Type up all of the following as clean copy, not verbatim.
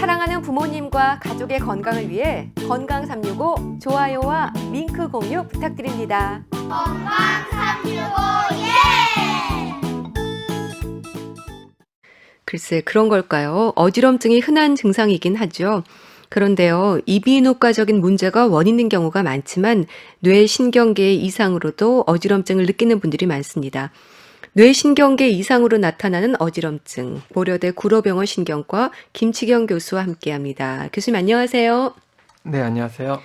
사랑하는 부모님과 가족의 건강을 위해 건강 365 좋아요와 링크 공유 부탁드립니다. 건강 365 예! 글쎄 그런 걸까요? 어지럼증이 흔한 증상이긴 하죠. 그런데요, 이비인후과적인 문제가 원인인 경우가 많지만 뇌신경계 이상으로도 어지럼증을 느끼는 분들이 많습니다. 뇌신경계 이상으로 나타나는 어지럼증, 고려대 구로병원 신경과 김치경 교수와 함께합니다. 교수님 안녕하세요. 네, 안녕하세요.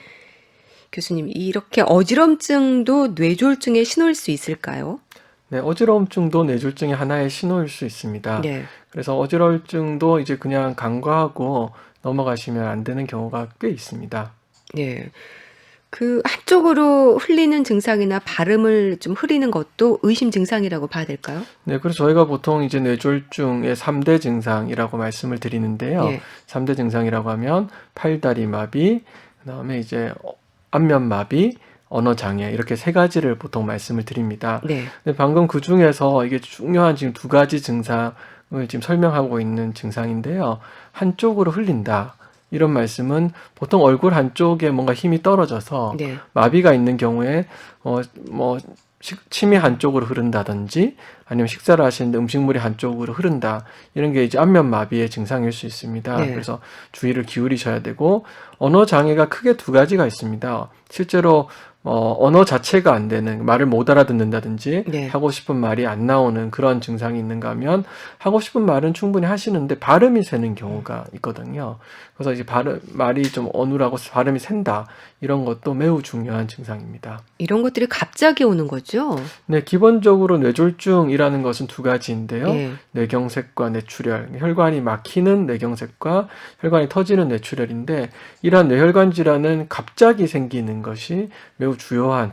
교수님, 이렇게 어지럼증도 뇌졸중의 신호일 수 있을까요? 네, 어지러움증도 뇌졸중의 하나의 신호일 수 있습니다. 네. 그래서 어지러움증도 이제 그냥 간과하고 넘어가시면 안 되는 경우가 꽤 있습니다. 네. 그 한쪽으로 흘리는 증상이나 발음을 좀 흐리는 것도 의심 증상이라고 봐야 될까요? 네, 그래서 저희가 보통 이제 뇌졸중의 3대 증상이라고 말씀을 드리는데요. 예. 3대 증상이라고 하면 팔다리 마비, 그다음에 이제 안면 마비, 언어 장애 이렇게 세 가지를 보통 말씀을 드립니다. 네. 근데 방금 그 중에서 이게 중요한 지금 두 가지 증상을 지금 설명하고 있는 증상인데요. 한쪽으로 흘린다. 이런 말씀은 보통 얼굴 한쪽에 뭔가 힘이 떨어져서 네. 마비가 있는 경우에 침이 한쪽으로 흐른다든지 아니면 식사를 하시는데 음식물이 한쪽으로 흐른다. 이런 게 이제 안면 마비의 증상일 수 있습니다. 네. 그래서 주의를 기울이셔야 되고 언어 장애가 크게 두 가지가 있습니다. 실제로 언어 자체가 안 되는, 말을 못 알아듣는다든지 네. 하고 싶은 말이 안 나오는 그런 증상이 있는가 하면 하고 싶은 말은 충분히 하시는데 발음이 새는 경우가 있거든요. 그래서 이제 말이 좀 어눌하고 발음이 샌다. 이런 것도 매우 중요한 증상입니다. 이런 것들이 갑자기 오는 거죠? 네, 기본적으로 뇌졸중이라는 것은 두 가지인데요. 예. 뇌경색과 뇌출혈, 혈관이 막히는 뇌경색과 혈관이 터지는 뇌출혈인데 이러한 뇌혈관 질환은 갑자기 생기는 것이 매우 주요한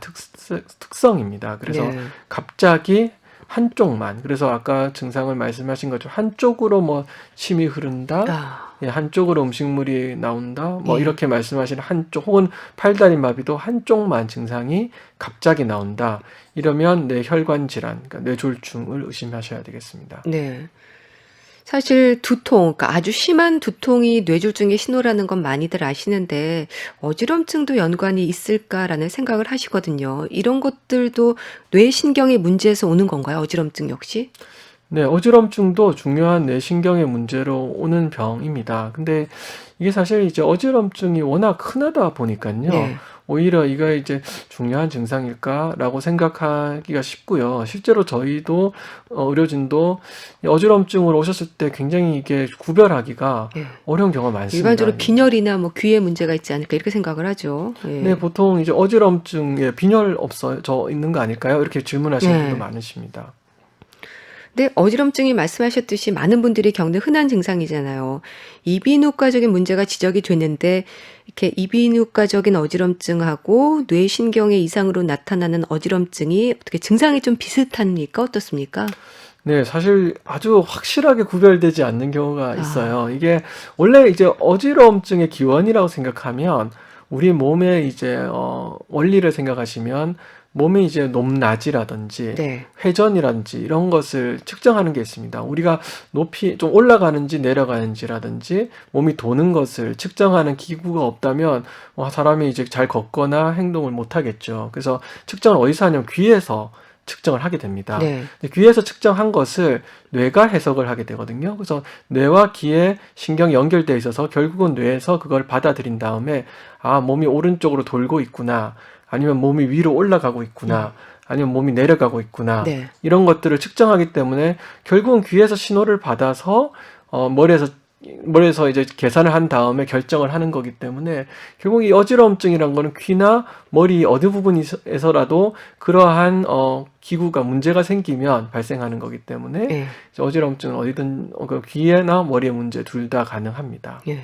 특성입니다. 그래서 네. 갑자기 한쪽만, 그래서 아까 증상을 말씀하신 것처럼 한쪽으로 침이 흐른다, 아, 예, 한쪽으로 음식물이 나온다, 예. 이렇게 말씀하시는 한쪽, 혹은 팔다리 마비도 한쪽만 증상이 갑자기 나온다. 이러면 뇌혈관 질환, 그러니까 뇌졸중을 의심하셔야 되겠습니다. 네. 사실 두통, 그러니까 아주 심한 두통이 뇌졸중의 신호라는 건 많이들 아시는데 어지럼증도 연관이 있을까라는 생각을 하시거든요. 이런 것들도 뇌신경의 문제에서 오는 건가요? 어지럼증 역시? 네, 어지럼증도 중요한 뇌신경의 문제로 오는 병입니다. 근데 이게 사실 이제 어지럼증이 워낙 흔하다 보니까요. 네. 오히려 이거 이제 중요한 증상일까라고 생각하기가 쉽고요. 실제로 저희도 의료진도 어지럼증으로 오셨을 때 굉장히 이게 구별하기가 예. 어려운 경우가 많습니다. 일반적으로 빈혈이나 귀에 문제가 있지 않을까 이렇게 생각을 하죠. 예. 네, 보통 이제 어지럼증에 빈혈 없어요? 저 있는 거 아닐까요? 이렇게 질문하시는 네. 분도 많으십니다. 근데 어지럼증이 말씀하셨듯이 많은 분들이 겪는 흔한 증상이잖아요. 이비인후과적인 문제가 지적이 됐는데 이렇게 이비인후과적인 어지럼증하고 뇌신경의 이상으로 나타나는 어지럼증이 어떻게 증상이 좀 비슷합니까? 어떻습니까? 네, 사실 아주 확실하게 구별되지 않는 경우가 있어요. 이게 원래 이제 어지러움증의 기원이라고 생각하면 우리 몸의 이제 원리를 생각하시면 몸이 이제 높낮이라든지 네. 회전이라든지 이런 것을 측정하는 게 있습니다. 우리가 높이 좀 올라가는지 내려가는지라든지 몸이 도는 것을 측정하는 기구가 없다면 사람이 이제 잘 걷거나 행동을 못 하겠죠. 그래서 측정을 어디서 하냐면 귀에서 측정을 하게 됩니다. 네. 근데 귀에서 측정한 것을 뇌가 해석을 하게 되거든요. 그래서 뇌와 귀에 신경이 연결되어 있어서 결국은 뇌에서 그걸 받아들인 다음에 몸이 오른쪽으로 돌고 있구나. 아니면 몸이 위로 올라가고 있구나. 아니면 몸이 내려가고 있구나. 네. 이런 것들을 측정하기 때문에 결국은 귀에서 신호를 받아서 머리에서 이제 계산을 한 다음에 결정을 하는 거기 때문에 결국 이 어지러움증이란 거는 귀나 머리 어느 부분에서라도 그러한 기구가 문제가 생기면 발생하는 거기 때문에 예. 어지러움증은 어디든 귀나 머리의 문제 둘 다 가능합니다. 예.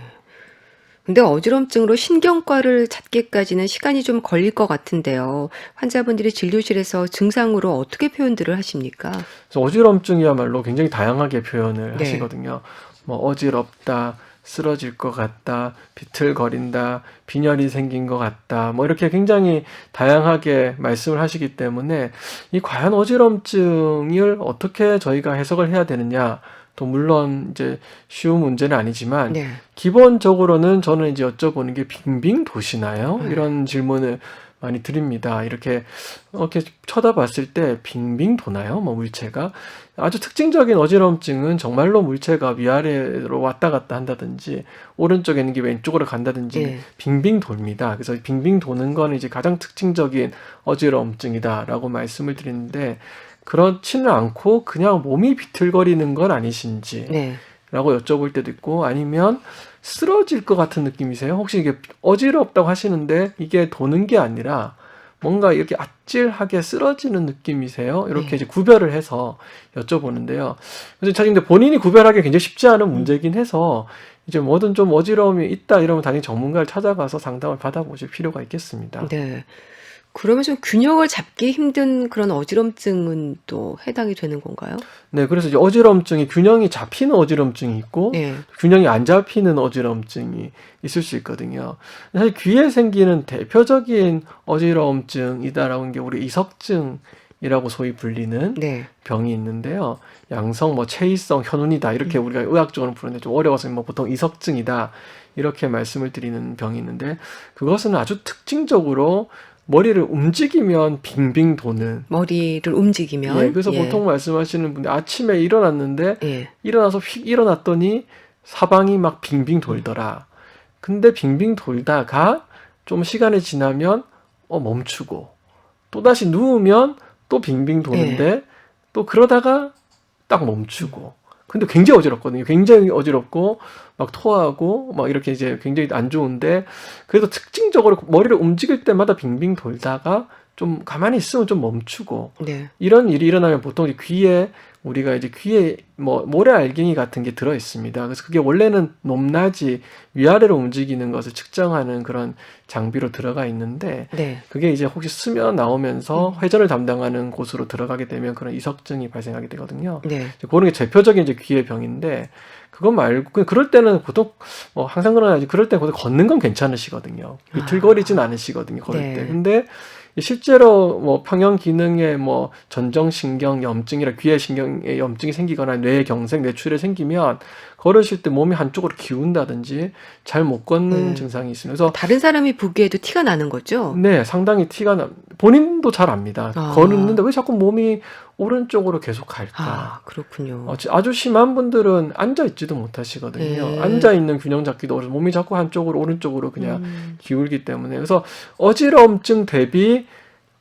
근데 어지럼증으로 신경과를 찾기까지는 시간이 좀 걸릴 것 같은데요. 환자분들이 진료실에서 증상으로 어떻게 표현들을 하십니까? 그래서 어지러움증이야말로 굉장히 다양하게 표현을 네. 하시거든요. 어지럽다, 쓰러질 것 같다, 비틀거린다, 빈혈이 생긴 것 같다, 이렇게 굉장히 다양하게 말씀을 하시기 때문에 이 과연 어지럼증을 어떻게 저희가 해석을 해야 되느냐 또 물론 이제 쉬운 문제는 아니지만 네. 기본적으로는 저는 이제 여쭤보는 게 빙빙 도시나요? 네. 이런 질문을 많이 드립니다. 이렇게 쳐다봤을 때 빙빙 도나요? 뭐 물체가 아주 특징적인 어지럼증은 정말로 물체가 위아래로 왔다 갔다 한다든지 오른쪽에 있는 게 왼쪽으로 간다든지 예. 빙빙 돕니다. 그래서 빙빙 도는 거는 이제 가장 특징적인 어지럼증이다라고 말씀을 드리는데 그렇지는 않고 그냥 몸이 비틀거리는 건 아니신지 네. 라고 여쭤볼 때도 있고 아니면 쓰러질 것 같은 느낌이세요? 혹시 이게 어지럽다고 하시는데 이게 도는 게 아니라 뭔가 이렇게 아찔하게 쓰러지는 느낌이세요? 이렇게 네. 이제 구별을 해서 여쭤보는데요. 그래서 사실 근데 본인이 구별하기 굉장히 쉽지 않은 문제긴 해서 이제 뭐든 좀 어지러움이 있다 이러면 당연히 전문가를 찾아가서 상담을 받아보실 필요가 있겠습니다. 네. 그러면 좀 균형을 잡기 힘든 그런 어지럼증은 또 해당이 되는 건가요? 네, 그래서 이제 어지럼증이 균형이 잡히는 어지럼증이 있고 네. 균형이 안 잡히는 어지럼증이 있을 수 있거든요. 사실 귀에 생기는 대표적인 어지럼증이다라는 게 우리 이석증이라고 소위 불리는 네. 병이 있는데요. 양성 뭐 체위성 현운이다 이렇게 우리가 의학적으로 부르는데 좀 어려워서 뭐 보통 이석증이다 이렇게 말씀을 드리는 병이 있는데 그것은 아주 특징적으로 머리를 움직이면 빙빙 도는 머리를 움직이면. 예, 그래서 보통 말씀하시는 분들 아침에 일어났는데 예. 일어나서 휙 일어났더니 사방이 막 빙빙 돌더라. 근데 빙빙 돌다가 좀 시간이 지나면 멈추고 또다시 누우면 또 빙빙 도는데 또 그러다가 딱 멈추고. 근데 굉장히 어지럽거든요. 굉장히 어지럽고 막 토하고 막 이렇게 이제 굉장히 안 좋은데 그래도 특징적으로 머리를 움직일 때마다 빙빙 돌다가 좀 가만히 있으면 좀 멈추고 네. 이런 일이 일어나면 보통 이제 귀에 우리가 이제 귀에 뭐 모래알갱이 같은 게 들어 있습니다. 그래서 그게 원래는 높낮이 위아래로 움직이는 것을 측정하는 그런 장비로 들어가 있는데 네. 그게 이제 혹시 스며 나오면서 회전을 담당하는 곳으로 들어가게 되면 그런 이석증이 발생하게 되거든요. 네. 그런 게 대표적인 이제 귀의 병인데 그거 말고 그럴 때는 보통 뭐 항상 그러나 그럴 때 보통 걷는 건 괜찮으시거든요. 비틀거리진 않으시거든요. 걸을 네. 때. 근데 실제로 뭐 평형 기능에 뭐 전정신경 염증이라 귀의 신경에 염증이 생기거나 뇌 경색, 뇌출혈이 생기면 걸으실 때 몸이 한쪽으로 기운다든지 잘 못 걷는 증상이 있습니다. 그래서 다른 사람이 보기에도 티가 나는 거죠? 네, 상당히 티가 나. 본인도 잘 압니다. 걸었는데 왜 자꾸 몸이 오른쪽으로 계속 갈까? 아, 그렇군요. 아주 심한 분들은 앉아 있지도 못하시거든요. 앉아 있는 균형 잡기도 어려서 몸이 자꾸 한쪽으로 오른쪽으로 그냥 기울기 때문에 그래서 어지럼증 대비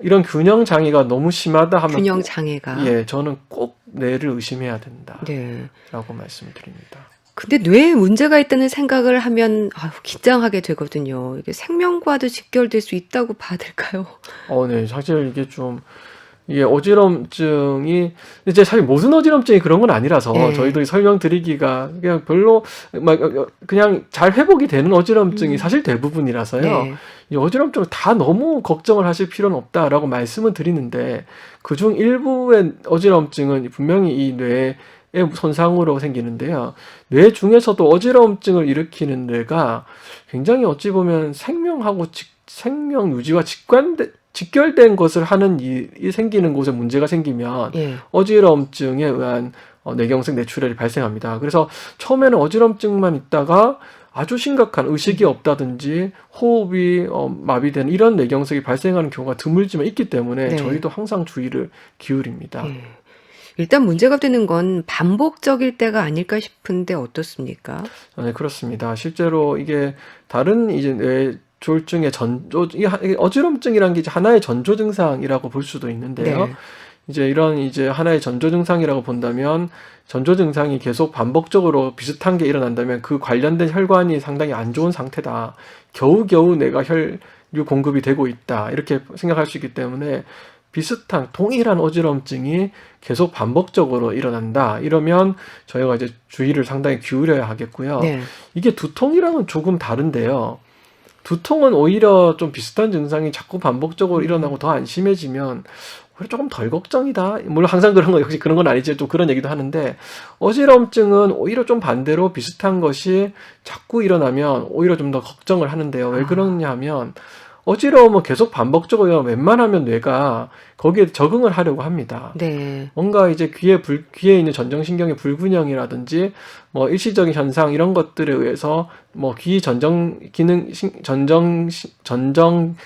이런 균형 장애가 너무 심하다 하면 균형 장애가. 예, 저는 꼭 뇌를 의심해야 된다라고 네. 말씀을 드립니다. 근데 뇌에 문제가 있다는 생각을 하면 긴장하게 되거든요. 이게 생명과도 직결될 수 있다고 봐야 될까요? 네, 사실 이게 좀 이게 어지럼증이 이제 사실 모든 어지럼증이 그런 건 아니라서 저희도 설명드리기가 그냥 별로 막 그냥 잘 회복이 되는 어지럼증이 사실 대부분이라서요. 네. 이 어지럼증을 다 너무 걱정을 하실 필요는 없다라고 말씀은 드리는데 그중 일부의 어지럼증은 분명히 이 뇌의 손상으로 생기는데요. 뇌 중에서도 어지럼증을 일으키는 뇌가 굉장히 어찌 보면 생명하고 생명 유지와 직결된 것을 하는 일이 생기는 곳에 문제가 생기면 어지럼증에 의한 뇌경색 뇌출혈이 발생합니다. 그래서 처음에는 어지럼증만 있다가 아주 심각한 의식이 없다든지 호흡이 마비되는 이런 뇌경색이 발생하는 경우가 드물지만 있기 때문에 저희도 항상 주의를 기울입니다. 일단 문제가 되는 건 반복적일 때가 아닐까 싶은데 어떻습니까? 네, 그렇습니다. 실제로 이게 다른 이제 뇌 조울증의 어지럼증이라는 게 이제 하나의 전조 증상이라고 볼 수도 있는데요. 이제 이런 이제 하나의 전조 증상이라고 본다면 전조 증상이 계속 반복적으로 비슷한 게 일어난다면 그 관련된 혈관이 상당히 안 좋은 상태다. 겨우겨우 내가 혈류 공급이 되고 있다. 이렇게 생각할 수 있기 때문에 비슷한 동일한 어지럼증이 계속 반복적으로 일어난다. 이러면 저희가 이제 주의를 상당히 기울여야 하겠고요. 이게 두통이랑은 조금 다른데요. 두통은 오히려 좀 비슷한 증상이 자꾸 반복적으로 일어나고 더 안심해지면 오히려 조금 덜 걱정이다. 물론 항상 그런 거 역시 그런 건 아니지 좀 그런 얘기도 하는데 어지럼증은 오히려 좀 반대로 비슷한 것이 자꾸 일어나면 오히려 좀 더 걱정을 하는데요. 왜 그러냐 하면 어지러움은 계속 반복적으로 웬만하면 뇌가 거기에 적응을 하려고 합니다. 네. 뭔가 이제 귀에 있는 전정신경의 불균형이라든지 뭐 일시적인 현상 이런 것들에 의해서 뭐 귀 전정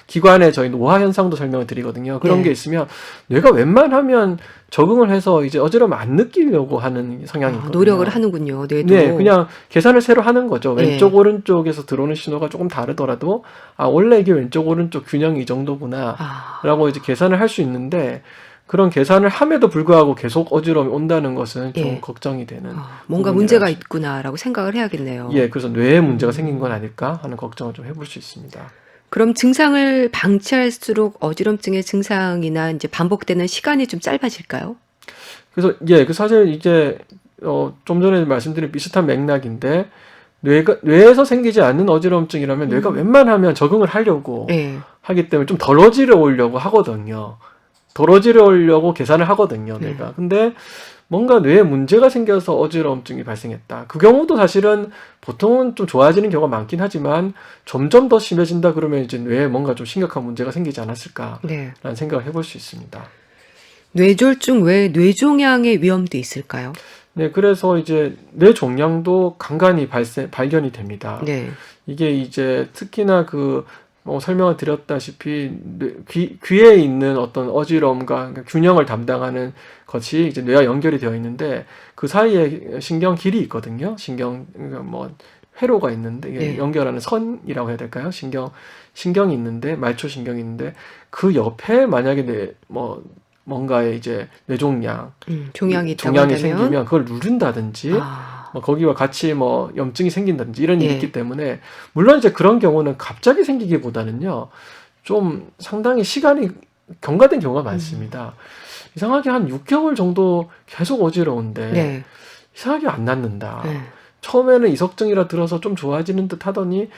기관의 저희 노화 현상도 설명을 드리거든요. 그런 네. 게 있으면 뇌가 웬만하면 적응을 해서 이제 어지러움 안 느끼려고 하는 성향이 있거든요. 노력을 하는군요. 뇌도. 네, 그냥 계산을 새로 하는 거죠. 네. 왼쪽 오른쪽에서 들어오는 신호가 조금 다르더라도 원래 이게 왼쪽 오른쪽 균형이 이 정도구나 라고 이제 계산을 할 수 있는데, 그런 계산을 함에도 불구하고 계속 어지러움이 온다는 것은 좀 예. 걱정이 되는 뭔가 부분이라 문제가 하죠. 있구나라고 생각을 해야겠네요. 예, 그래서 뇌에 문제가 생긴 건 아닐까 하는 걱정을 좀 해볼 수 있습니다. 그럼 증상을 방치할수록 어지럼증의 증상이나 이제 반복되는 시간이 좀 짧아질까요? 그래서 그 사실 이제 좀 전에 말씀드린 비슷한 맥락인데, 뇌에서 생기지 않는 어지럼증이라면 뇌가 웬만하면 적응을 하려고 네. 하기 때문에 좀 덜 어지러우려고 하거든요. 덜 어지러우려고 계산을 하거든요, 뇌가. 근데 뭔가 뇌에 문제가 생겨서 어지러움증이 발생했다. 그 경우도 사실은 보통은 좀 좋아지는 경우가 많긴 하지만 점점 더 심해진다 그러면 이제 뇌에 뭔가 좀 심각한 문제가 생기지 않았을까라는 네. 생각을 해볼 수 있습니다. 뇌졸중 외에 뇌종양의 위험도 있을까요? 네, 그래서 이제 뇌종양도 간간히 발견이 됩니다. 네. 이게 이제 특히나 설명을 드렸다시피 귀에 있는 어떤 어지러움과 균형을 담당하는 것이 이제 뇌와 연결이 되어 있는데, 그 사이에 신경 길이 있거든요. 회로가 있는데 이게 네. 연결하는 선이라고 해야 될까요? 신경이 있는데, 말초신경이 있는데, 그 옆에 만약에 뭔가의 이제 뇌종양, 종양이 있다고 종양이 한다면 생기면 그걸 누른다든지 거기와 같이 염증이 생긴다든지 이런 일이 예. 있기 때문에, 물론 이제 그런 경우는 갑자기 생기기보다는요 좀 상당히 시간이 경과된 경우가 많습니다. 이상하게 한 6개월 정도 계속 어지러운데 네. 이상하게 안 낫는다. 네. 처음에는 이석증이라 들어서 좀 좋아지는 듯 하더니,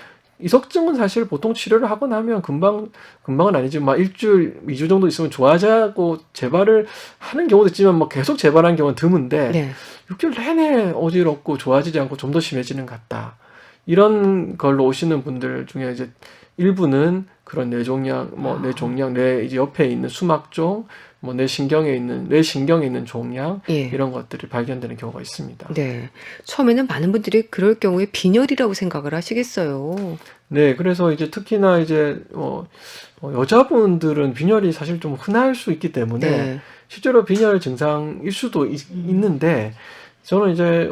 이석증은 사실 보통 치료를 하고 나면 금방은 아니지만 일주일, 2주 정도 있으면 좋아지고 재발을 하는 경우도 있지만 계속 재발하는 경우는 드문데, 네. 6개월 내내 어지럽고 좋아지지 않고 좀 더 심해지는 것 같다. 이런 걸로 오시는 분들 중에 이제 일부는 그런 뇌종양, 뇌종양, 뇌 이제 옆에 있는 수막종, 뇌신경에 있는 종양, 예. 이런 것들이 발견되는 경우가 있습니다. 네. 처음에는 많은 분들이 그럴 경우에 빈혈이라고 생각을 하시겠어요. 네, 그래서 이제 특히나 이제 여자분들은 빈혈이 사실 좀 흔할 수 있기 때문에 네. 실제로 빈혈 증상일 수도 있는데, 저는 이제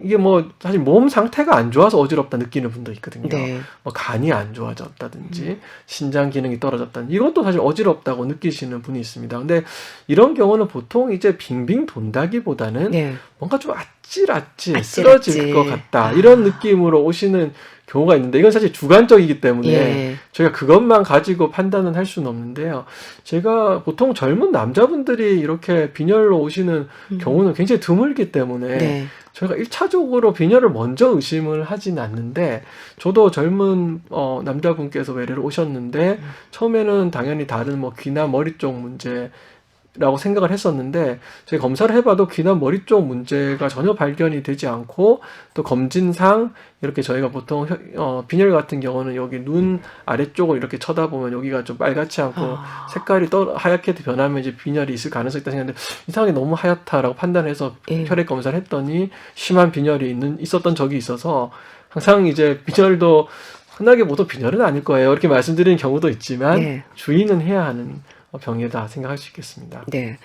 이게 사실 몸 상태가 안 좋아서 어지럽다 느끼는 분도 있거든요. 네. 간이 안 좋아졌다든지 신장 기능이 떨어졌다든지, 이것도 사실 어지럽다고 느끼시는 분이 있습니다. 근데 이런 경우는 보통 이제 빙빙 돈다기보다는 네. 뭔가 좀 아찔아찔 아찔아찔. 쓰러질 것 같다, 이런 느낌으로 오시는 경우가 있는데, 이건 사실 주관적이기 때문에 예. 저희가 그것만 가지고 판단은 할 수는 없는데요. 제가 보통 젊은 남자분들이 이렇게 빈혈로 오시는 경우는 굉장히 드물기 때문에 네. 저희가 1차적으로 빈혈을 먼저 의심을 하진 않는데, 저도 젊은 남자분께서 외래로 오셨는데 처음에는 당연히 다른 귀나 머리 쪽 문제라고 생각을 했었는데, 저희 검사를 해봐도 귀나 머리 쪽 문제가 전혀 발견이 되지 않고, 또 검진상 이렇게 저희가 보통 빈혈 같은 경우는 여기 눈 아래쪽을 이렇게 쳐다보면 여기가 좀 빨갛지 않고 색깔이 하얗게 변하면 이제 빈혈이 있을 가능성이 있다 생각했는데, 이상하게 너무 하얗다라고 판단해서 예. 혈액 검사를 했더니 심한 빈혈이 있었던 적이 있어서, 항상 이제 빈혈도 흔하게 보통 빈혈은 아닐 거예요 이렇게 말씀드리는 경우도 있지만, 네. 주의는 해야 하는 병이다 생각할 수 있겠습니다. 네.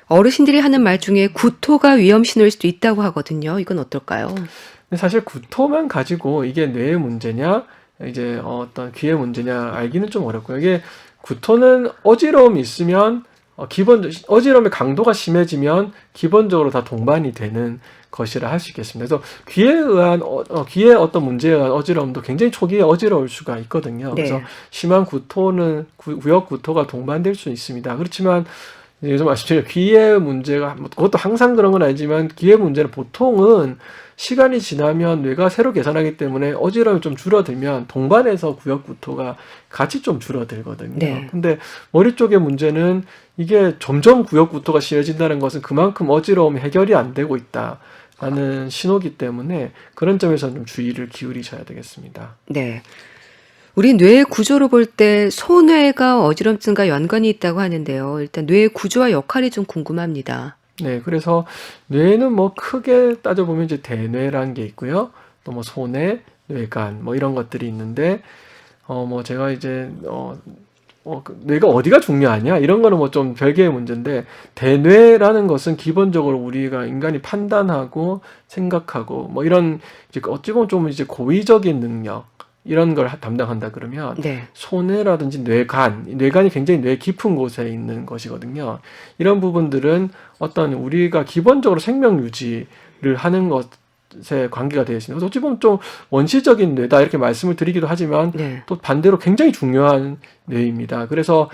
어르신들이 하는 말 중에 구토가 위험 신호일 수도 있다고 하거든요. 이건 어떨까요? 근데 사실 구토만 가지고 이게 뇌의 문제냐, 이제 어떤 귀의 문제냐 알기는 좀 어렵고요. 이게 구토는 어지러움이 있으면 어지러움의 강도가 심해지면 기본적으로 다 동반이 되는 것이라 할 수 있겠습니다. 그래서 귀의 어떤 문제에 의한 어지러움도 굉장히 초기에 어지러울 수가 있거든요. 네. 그래서 심한 구토는 구역 구토가 동반될 수 있습니다. 그렇지만 요즘 말씀드린 귀의 문제가, 그것도 항상 그런 건 아니지만, 귀의 문제는 보통은 시간이 지나면 뇌가 새로 개선하기 때문에 어지러움이 좀 줄어들면 동반해서 구역 구토가 같이 좀 줄어들거든요. 네. 근데 머리 쪽의 문제는 이게 점점 구역 구토가 심해진다는 것은 그만큼 어지러움이 해결이 안 되고 있다라는 신호기 때문에, 그런 점에서는 좀 주의를 기울이셔야 되겠습니다. 네. 우리 뇌의 구조로 볼 때 소뇌가 어지럼증과 연관이 있다고 하는데요. 일단 뇌의 구조와 역할이 좀 궁금합니다. 네, 그래서 뇌는 뭐 크게 따져보면 이제 대뇌라는 게 있고요. 또 뭐 소뇌, 뇌간 뭐 이런 것들이 있는데 뭐 제가 이제 뇌가 어디가 중요하냐 이런 거는 뭐 좀 별개의 문제인데 대뇌라는 것은 기본적으로 우리가 인간이 판단하고 생각하고 뭐 이런 이제 어찌 보면 좀 이제 고의적인 능력 이런 걸 담당한다 그러면 네. 소뇌라든지 뇌간이 굉장히 뇌 깊은 곳에 있는 것이거든요. 이런 부분들은 어떤 우리가 기본적으로 생명 유지를 하는 것에 관계가 되어 있습니다. 어찌 보면 좀 원시적인 뇌다 이렇게 말씀을 드리기도 하지만 네. 또 반대로 굉장히 중요한 뇌입니다. 그래서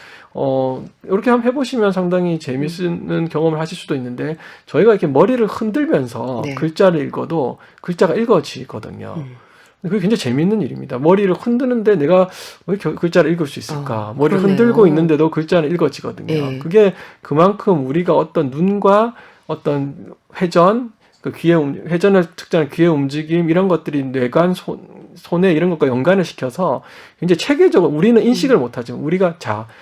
이렇게 한번 해보시면 상당히 재미있는 경험을 하실 수도 있는데 저희가 이렇게 머리를 흔들면서 네. 글자를 읽어도 글자가 읽어지거든요. 그게 굉장히 재미있는 일입니다. 머리를 흔드는데 내가 왜 글자를 읽을 수 있을까? 머리를 그러네요. 흔들고 있는데도 글자는 읽어지거든요. 예. 그게 그만큼 우리가 어떤 눈과 어떤 회전, 그 회전을 측정하는 귀의 움직임 이런 것들이 뇌관, 손에 이런 것과 연관을 시켜서 굉장히 체계적으로 우리는 인식을 못하지만 우리가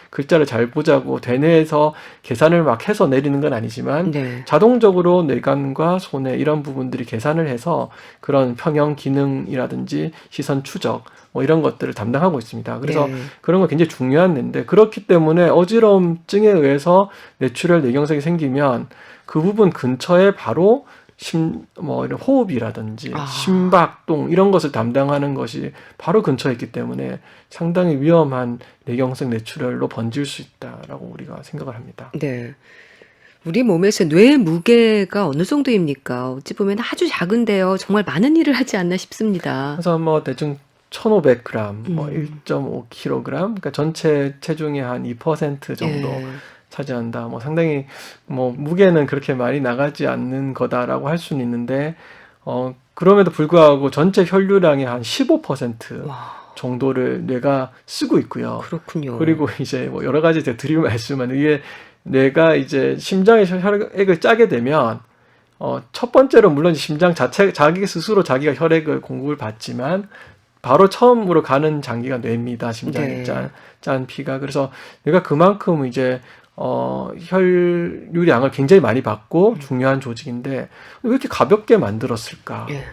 글자를 잘 보자고 대뇌에서 계산을 막 해서 내리는 건 아니지만 네. 자동적으로 뇌관과 손에 이런 부분들이 계산을 해서 그런 평형 기능이라든지 시선 추적 뭐 이런 것들을 담당하고 있습니다. 그래서 네. 그런 건 굉장히 중요한 뇌인데 그렇기 때문에 어지러움증에 의해서 뇌출혈 뇌경색이 생기면 그 부분 근처에 바로 이런 호흡이라든지 심박동 이런 것을 담당하는 것이 바로 근처에 있기 때문에 상당히 위험한 뇌경색 뇌출혈로 번질 수 있다라고 우리가 생각을 합니다. 네. 우리 몸에서 뇌의 무게가 어느 정도입니까? 어찌 보면 아주 작은데요. 정말 많은 일을 하지 않나 싶습니다. 그래서 뭐 대충 1,500g, 뭐 음. 1.5kg, 그러니까 전체 체중의 한 2% 정도 예. 차지한다. 뭐 상당히 뭐 무게는 그렇게 많이 나가지 않는 거다라고 할 수는 있는데 그럼에도 불구하고 전체 혈류량의 한 15% 와, 정도를 뇌가 쓰고 있고요. 그렇군요. 그리고 이제 뭐 여러 가지 제가 드릴 말씀은 이게 뇌가 이제 심장에 혈액을 짜게 되면 첫 번째로 물론 심장 자기 스스로 자기가 혈액을 공급을 받지만 바로 처음으로 가는 장기가 뇌입니다. 심장에 네. 짠 피가. 그래서 뇌가 그만큼 이제 혈류량을 굉장히 많이 받고 중요한 조직인데 왜 이렇게 가볍게 만들었을까? 예.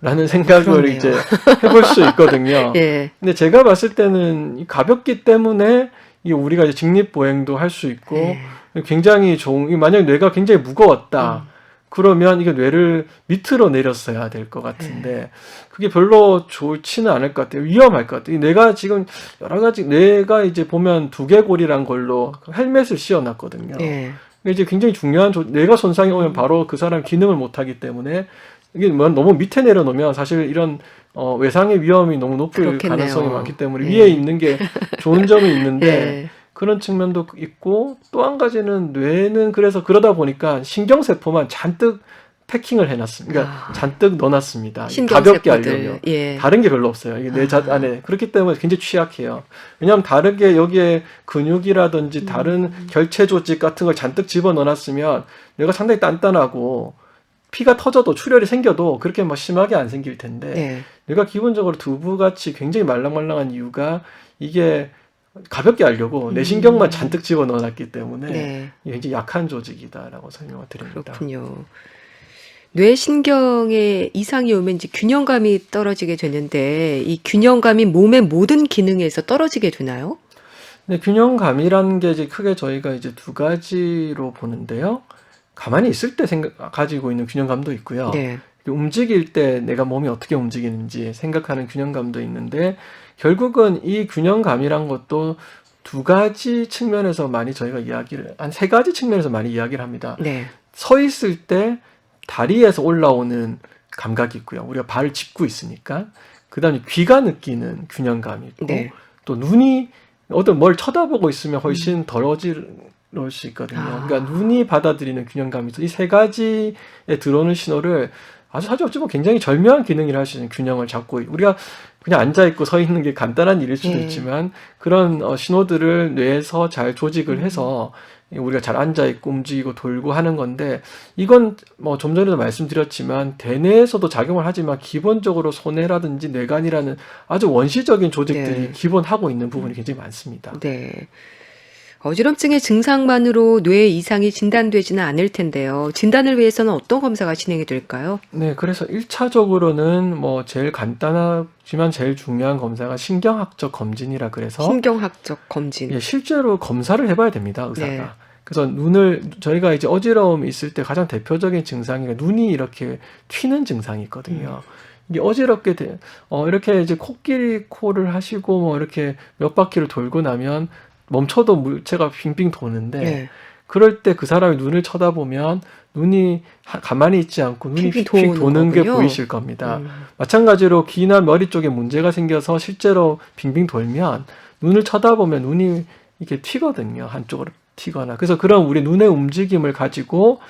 라는 생각을 그러네요. 이제 해볼 수 있거든요. 예. 근데 제가 봤을 때는 이 가볍기 때문에 이 우리가 이제 직립보행도 할 수 있고 예. 굉장히 만약에 뇌가 굉장히 무거웠다. 그러면 이게 뇌를 밑으로 내렸어야 될 것 같은데 그게 별로 좋지는 않을 것 같아요. 위험할 것 같아요. 뇌가 지금 여러 가지 뇌가 이제 보면 두개골이란 걸로 헬멧을 씌워놨거든요. 예. 근데 이제 굉장히 중요한 뇌가 손상이 오면 바로 그 사람 기능을 못하기 때문에 이게 뭐 너무 밑에 내려놓으면 사실 이런 외상의 위험이 너무 높을 그렇겠네요. 가능성이 많기 때문에 예. 위에 있는 게 좋은 점이 있는데 예. 그런 측면도 있고 또 한 가지는 뇌는 그래서 그러다 보니까 신경세포만 잔뜩 패킹을 해놨습니다. 그러니까 잔뜩 넣어놨습니다. 가볍게 하려면. 신경세포들. 예. 다른 게 별로 없어요. 이게 뇌 안에. 그렇기 때문에 굉장히 취약해요. 왜냐하면 다르게 여기에 근육이라든지 다른 결체 조직 같은 걸 잔뜩 집어넣어놨으면 뇌가 상당히 단단하고 피가 터져도 출혈이 생겨도 그렇게 막 심하게 안 생길 텐데 예. 뇌가 기본적으로 두부같이 굉장히 말랑말랑한 이유가 이게 가볍게 하려고 뇌신경만 잔뜩 집어넣어놨기 때문에 네. 이게 굉장히 약한 조직이다라고 설명을 드립니다. 그렇군요. 뇌신경에 이상이 오면 이제 균형감이 떨어지게 되는데 이 균형감이 몸의 모든 기능에서 떨어지게 되나요? 네, 균형감이라는 게 이제 크게 저희가 이제 두 가지로 보는데요. 가만히 있을 때 가지고 있는 균형감도 있고요. 네. 움직일 때 내가 몸이 어떻게 움직이는지 생각하는 균형감도 있는데 결국은 이 균형감이란 것도 두 가지 측면에서 많이 저희가 한 세 가지 측면에서 많이 이야기를 합니다. 네. 서 있을 때 다리에서 올라오는 감각이 있고요. 우리가 발을 짚고 있으니까. 그 다음에 귀가 느끼는 균형감이 있고 네. 또 눈이 어떤 뭘 쳐다보고 있으면 훨씬 덜 어지러울 수 있거든요. 그러니까 눈이 받아들이는 균형감이 있어. 이 세 가지에 들어오는 신호를 아주 어찌 보면 굉장히 절묘한 기능이라 할 수 있는 균형을 잡고 우리가 그냥 앉아 있고 서 있는 게 간단한 일일 수도 예. 있지만 그런 신호들을 뇌에서 잘 조직을 해서 우리가 잘 앉아 있고 움직이고 돌고 하는 건데 이건 뭐 좀 전에도 말씀드렸지만 대뇌에서도 작용을 하지만 기본적으로 소뇌라든지 뇌간이라는 아주 원시적인 조직들이 네. 기본 하고 있는 부분이 굉장히 많습니다. 네. 어지럼증의 증상만으로 뇌 이상이 진단되지는 않을 텐데요. 진단을 위해서는 어떤 검사가 진행이 될까요? 네, 그래서 1차적으로는 뭐 제일 간단하지만 제일 중요한 검사가 신경학적 검진이라 그래서 신경학적 검진. 예, 실제로 검사를 해봐야 됩니다, 의사가. 네. 그래서 저희가 이제 어지러움이 있을 때 가장 대표적인 증상이 눈이 이렇게 튀는 증상이 있거든요. 이게 어지럽게 이렇게 이제 코를 하시고 뭐 이렇게 몇 바퀴를 돌고 나면 멈춰도 물체가 빙빙 도는데 네. 그럴 때 그 사람이 눈을 쳐다보면 눈이 가만히 있지 않고 눈이 핑핑 휙휙 도는 게 거군요. 보이실 겁니다. 음. 마찬가지로 귀나 머리 쪽에 문제가 생겨서 실제로 빙빙 돌면 눈을 쳐다보면 눈이 이렇게 튀거든요. 한쪽으로 튀거나. 그래서 그런 우리 눈의 움직임을 가지고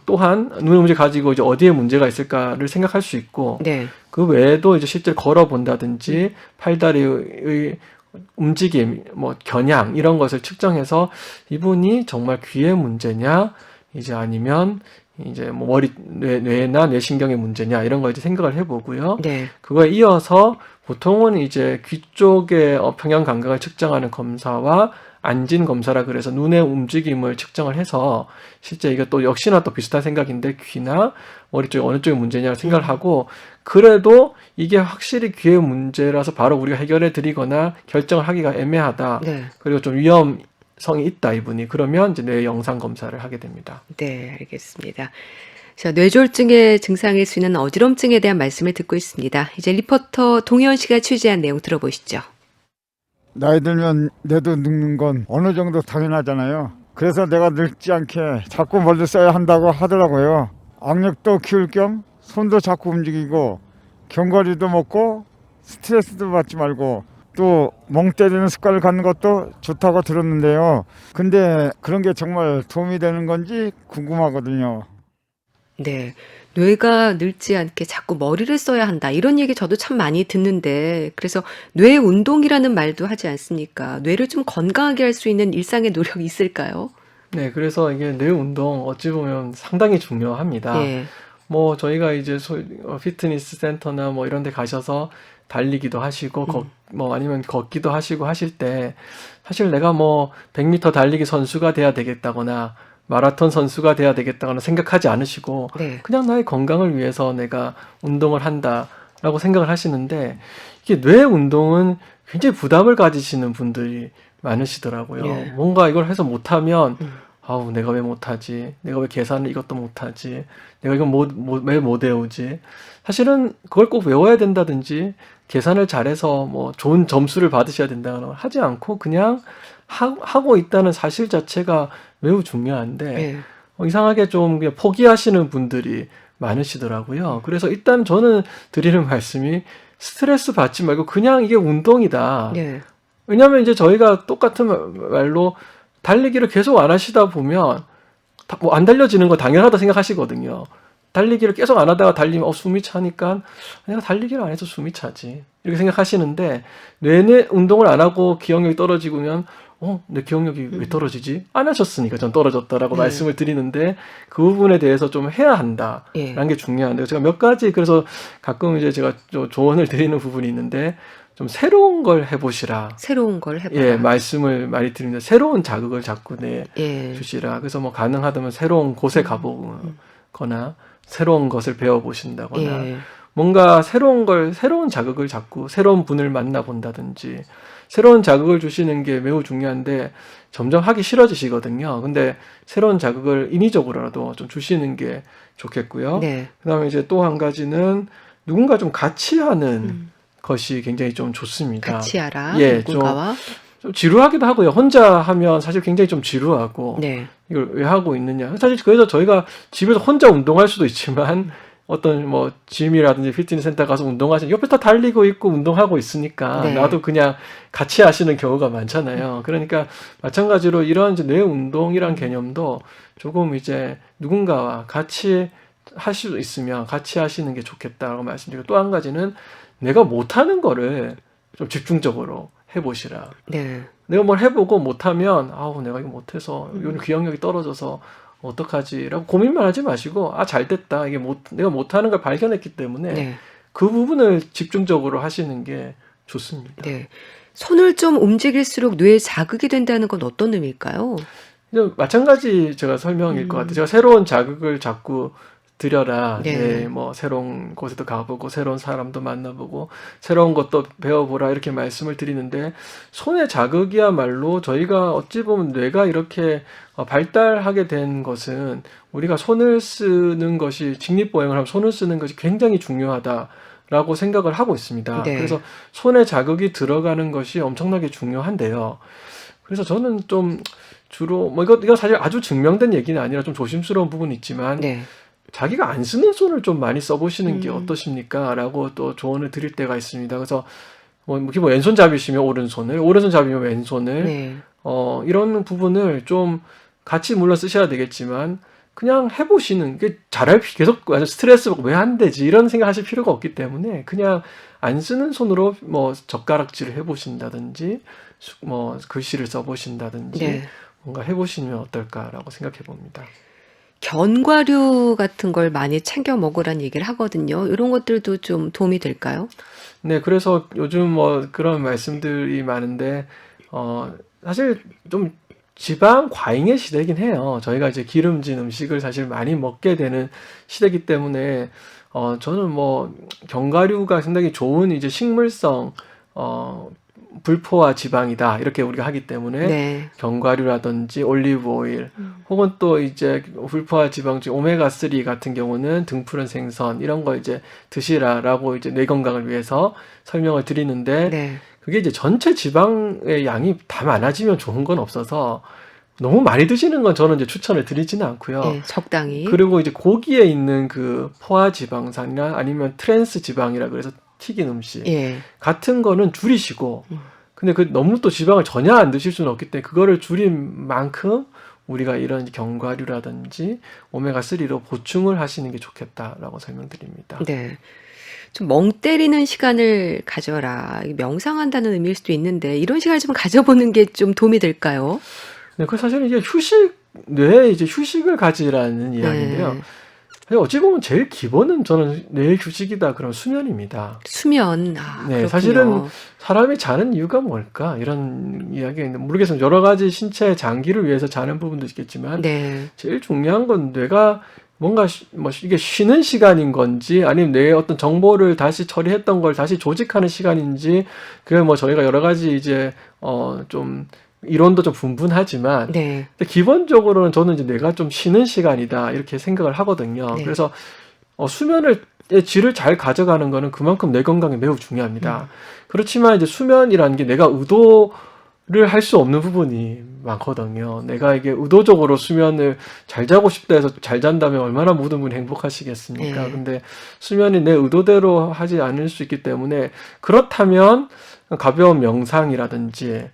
또한 눈의 움직임을 가지고 이제 어디에 문제가 있을까를 생각할 수 있고 네. 그 외에도 이제 실제로 걸어 본다든지 팔다리의 움직임, 뭐 겨냥 이런 것을 측정해서 이분이 정말 귀의 문제냐, 이제 아니면 이제 뭐 뇌나 뇌신경의 문제냐 이런 거 이제 생각을 해보고요. 네. 그거에 이어서 보통은 이제 귀 쪽의 평형 감각을 측정하는 검사와 안진 검사라 그래서 눈의 움직임을 측정을 해서 실제 이게 또 역시나 또 비슷한 생각인데 귀나 머리 쪽에 어느 쪽에 문제냐를 생각을 하고 그래도 이게 확실히 귀의 문제라서 바로 우리가 해결해 드리거나 결정을 하기가 애매하다. 네. 그리고 좀 위험성이 있다 이분이 그러면 이제 뇌 영상 검사를 하게 됩니다. 네, 알겠습니다. 자, 뇌졸중의 증상일 수 있는 어지럼증에 대한 말씀을 듣고 있습니다. 이제 리포터 동현 씨가 취재한 내용 들어보시죠. 나이 들면 뇌도 늙는 건 어느 정도 당연하잖아요. 그래서 내가 늙지 않게 자꾸 멀리 써야 한다고 하더라고요. 악력도 키울 겸 손도 자꾸 움직이고 견과류도 먹고 스트레스도 받지 말고 또 멍 때리는 습관을 갖는 것도 좋다고 들었는데요. 근데 그런 게 정말 도움이 되는 건지 궁금하거든요. 네. 뇌가 늙지 않게 자꾸 머리를 써야 한다. 이런 얘기 저도 참 많이 듣는데, 그래서 뇌 운동이라는 말도 하지 않습니까? 뇌를 좀 건강하게 할 수 있는 일상의 노력이 있을까요? 네, 그래서 이게 뇌 운동 어찌 보면 상당히 중요합니다. 예. 뭐 저희가 이제 피트니스 센터나 뭐 이런 데 가셔서 달리기도 하시고 뭐 아니면 걷기도 하시고 하실 때 사실 내가 뭐 100m 달리기 선수가 돼야 되겠다거나 마라톤 선수가 돼야 되겠다거나 생각하지 않으시고 네. 그냥 나의 건강을 위해서 내가 운동을 한다라고 생각을 하시는데 이게 뇌 운동은 굉장히 부담을 가지시는 분들이 많으시더라고요. 예. 뭔가 이걸 해서 못하면 아우 내가 왜 못하지? 내가 왜 계산을 이것도 못하지? 내가 이건 왜 못 외우지? 사실은 그걸 꼭 외워야 된다든지 계산을 잘해서 뭐 좋은 점수를 받으셔야 된다거나 하지 않고 그냥 하고 있다는 사실 자체가 매우 중요한데 예. 이상하게 좀 그냥 포기하시는 분들이 많으시더라고요. 그래서 일단 저는 드리는 말씀이 스트레스 받지 말고 그냥 이게 운동이다. 예. 왜냐하면 이제 저희가 똑같은 말로 달리기를 계속 안 하시다 보면 뭐 안 달려지는 거 당연하다 생각하시거든요. 달리기를 계속 안 하다가 달리면 숨이 차니까 내가 달리기를 안 해서 숨이 차지 이렇게 생각하시는데 내내 운동을 안 하고 기억력이 떨어지면 내 기억력이 왜 떨어지지? 안 하셨으니까 전 떨어졌다라고 말씀을 드리는데 그 부분에 대해서 좀 해야 한다라는 예. 게 중요한데 제가 몇 가지 그래서 가끔 이제 제가 조언을 드리는 부분이 있는데 좀 새로운 걸 해보시라. 새로운 걸 해봐라. 예, 말씀을 많이 드립니다. 새로운 자극을 자꾸 예. 주시라. 그래서 뭐 가능하다면 새로운 곳에 가보거나 새로운 것을 배워보신다거나 예. 뭔가 새로운 자극을 자꾸 새로운 분을 만나본다든지 새로운 자극을 주시는 게 매우 중요한데 점점 하기 싫어지시거든요. 근데 새로운 자극을 인위적으로라도 좀 주시는 게 좋겠고요. 네. 그다음에 이제 또 한 가지는 누군가 좀 같이 하는 것이 굉장히 좀 좋습니다. 같이 하라. 예, 누군가와. 좀 지루하기도 하고요. 혼자 하면 사실 굉장히 좀 지루하고 네. 이걸 왜 하고 있느냐. 사실 그래서 저희가 집에서 혼자 운동할 수도 있지만 어떤 뭐 짐이라든지 피트니스 센터 가서 운동하시는 옆에 다 달리고 있고 운동하고 있으니까 네. 나도 그냥 같이 하시는 경우가 많잖아요. 그러니까 마찬가지로 이런 이제 뇌 운동이란 개념도 조금 이제 누군가와 같이 할 수 있으면 같이 하시는 게 좋겠다라고 말씀드리고, 또 한 가지는 내가 못하는 거를 좀 집중적으로 해보시라. 네. 내가 뭘 해보고 못하면 아우 내가 이거 못해서 이건 기억력이 떨어져서 어떡하지라고 고민만 하지 마시고, 아 잘됐다, 이게 내가 못하는 걸 발견했기 때문에 네. 그 부분을 집중적으로 하시는 게 좋습니다. 네. 손을 좀 움직일수록 뇌에 자극이 된다는 건 어떤 의미일까요? 이제 마찬가지 제가 설명일 것 같아요. 제가 새로운 자극을 자꾸 드려라. 네. 네, 뭐 새로운 곳에도 가보고 새로운 사람도 만나보고 새로운 것도 배워보라 이렇게 말씀을 드리는데, 손의 자극이야말로 저희가 어찌 보면 뇌가 이렇게 발달하게 된 것은 우리가 손을 쓰는 것이, 직립보행을 하면 손을 쓰는 것이 굉장히 중요하다라고 생각을 하고 있습니다. 네. 그래서 손에 자극이 들어가는 것이 엄청나게 중요한데요. 그래서 저는 좀 주로 뭐 이거 사실 아주 증명된 얘기는 아니라 좀 조심스러운 부분이 있지만, 네. 자기가 안 쓰는 손을 좀 많이 써보시는 게 어떠십니까? 라고 또 조언을 드릴 때가 있습니다. 그래서 뭐 왼손잡이시면 오른손을, 오른손잡이면 왼손을, 네. 이런 부분을 좀 같이 물론 쓰셔야 되겠지만 그냥 해보시는 게, 계속 스트레스 받고 왜 안 되지 이런 생각하실 필요가 없기 때문에 그냥 안 쓰는 손으로 뭐 젓가락질을 해보신다든지 뭐 글씨를 써보신다든지 네. 뭔가 해보시면 어떨까라고 생각해 봅니다. 견과류 같은 걸 많이 챙겨 먹으라는 얘기를 하거든요. 이런 것들도 좀 도움이 될까요? 네, 그래서 요즘 뭐 그런 말씀들이 많은데, 사실 좀 지방 과잉의 시대이긴 해요. 저희가 이제 기름진 음식을 사실 많이 먹게 되는 시대이기 때문에, 저는 뭐 견과류가 상당히 좋은 이제 식물성, 불포화 지방이다 이렇게 우리가 하기 때문에 네. 견과류라든지 올리브 오일, 혹은 또 이제 불포화 지방 중 오메가3 같은 경우는 등푸른 생선 이런 거 이제 드시라라고 이제 뇌 건강을 위해서 설명을 드리는데, 네. 그게 이제 전체 지방의 양이 다 많아지면 좋은 건 없어서 너무 많이 드시는 건 저는 이제 추천을 드리지는 않고요. 네. 적당히. 그리고 이제 고기에 있는 그 포화 지방산이나 아니면 트랜스 지방이라 그래서 튀긴 음식 예. 같은 거는 줄이시고, 근데 그 너무 또 지방을 전혀 안 드실 수는 없기 때문에 그거를 줄인 만큼 우리가 이런 견과류라든지 오메가3로 보충을 하시는 게 좋겠다라고 설명드립니다. 네. 좀 멍 때리는 시간을 가져라. 명상한다는 의미일 수도 있는데 이런 시간을 좀 가져보는 게 좀 도움이 될까요? 네, 그 사실은 이게 뇌에 이제 휴식을 가지라는 이야기인데요. 네. 어찌 보면 제일 기본은 저는 뇌의 휴식이다 그러면 수면입니다. 수면. 네, 그렇군요. 사실은 사람이 자는 이유가 뭘까? 이런 이야기가 있는데, 모르겠어요. 여러 가지 신체 장기를 위해서 자는 부분도 있겠지만, 네. 제일 중요한 건 뇌가 뭔가 이게 쉬는 시간인 건지, 아니면 뇌의 어떤 정보를 다시 처리했던 걸 다시 조직하는 시간인지, 그게 뭐 저희가 여러 가지 이제, 좀, 이론도 좀 분분하지만, 네. 근데 기본적으로는 저는 이제 뇌가 좀 쉬는 시간이다 이렇게 생각을 하거든요. 네. 그래서 수면의 질을 잘 가져가는 거는 그만큼 뇌 건강에 매우 중요합니다. 그렇지만 이제 수면이라는 게 내가 의도를 할 수 없는 부분이 많거든요. 내가 이게 의도적으로 수면을 잘 자고 싶다 해서 잘 잔다면 얼마나 모든 분이 행복하시겠습니까? 네. 근데 수면이 내 의도대로 하지 않을 수 있기 때문에, 그렇다면 가벼운 명상이라든지,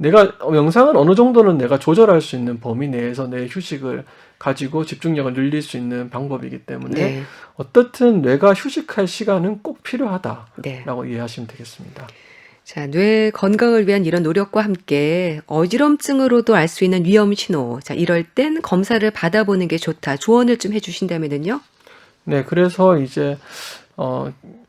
명상은 어느 정도는 내가 조절할 수 있는 범위 내에서 내 휴식을 가지고 집중력을 늘릴 수 있는 방법이기 때문에, 네. 어떻든 뇌가 휴식할 시간은 꼭 필요하다라고 네. 이해하시면 되겠습니다. 자, 뇌 건강을 위한 이런 노력과 함께 어지럼증으로도 알 수 있는 위험 신호. 자, 이럴 땐 검사를 받아보는 게 좋다. 조언을 좀 해주신다면요? 네, 그래서 이제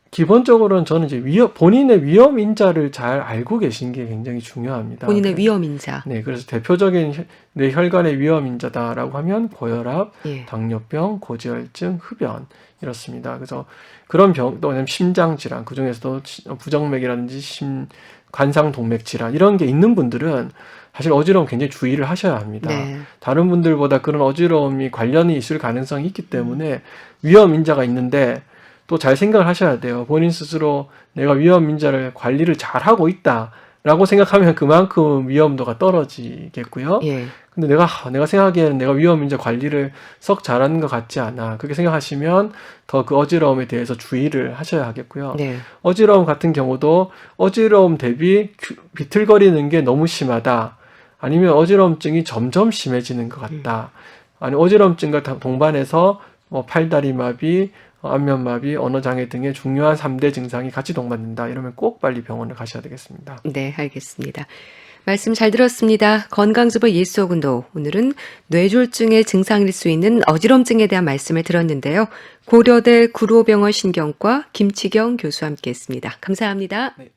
기본적으로는 저는 이제 본인의 위험 인자를 잘 알고 계신 게 굉장히 중요합니다. 본인의 위험 인자. 네, 그래서 대표적인 뇌 혈관의 위험 인자다라고 하면 고혈압, 예. 당뇨병, 고지혈증, 흡연 이렇습니다. 그래서 그런 병, 또 심장 질환, 그 중에서도 부정맥이라든지 관상 동맥 질환 이런 게 있는 분들은 사실 어지러움 굉장히 주의를 하셔야 합니다. 네. 다른 분들보다 그런 어지러움이 관련이 있을 가능성이 있기 때문에 위험 인자가 있는데, 또 잘 생각을 하셔야 돼요. 본인 스스로 내가 위험 인자를 관리를 잘 하고 있다라고 생각하면 그만큼 위험도가 떨어지겠고요. 예. 근데 내가 생각하기에는 내가 위험 인자 관리를 썩 잘하는 것 같지 않아. 그렇게 생각하시면 더 그 어지러움에 대해서 주의를 하셔야 하겠고요. 네. 어지러움 같은 경우도 어지러움 대비 비틀거리는 게 너무 심하다. 아니면 어지러움증이 점점 심해지는 것 같다. 아니 어지러움증과 동반해서 팔다리 마비, 안면마비, 언어장애 등의 중요한 3대 증상이 같이 동반된다. 이러면 꼭 빨리 병원을 가셔야 되겠습니다. 네, 알겠습니다. 말씀 잘 들었습니다. 건강주보 예수오근도 오늘은 뇌졸중의 증상일 수 있는 어지럼증에 대한 말씀을 들었는데요. 고려대 구로병원 신경과 김치경 교수와 함께했습니다. 감사합니다. 네.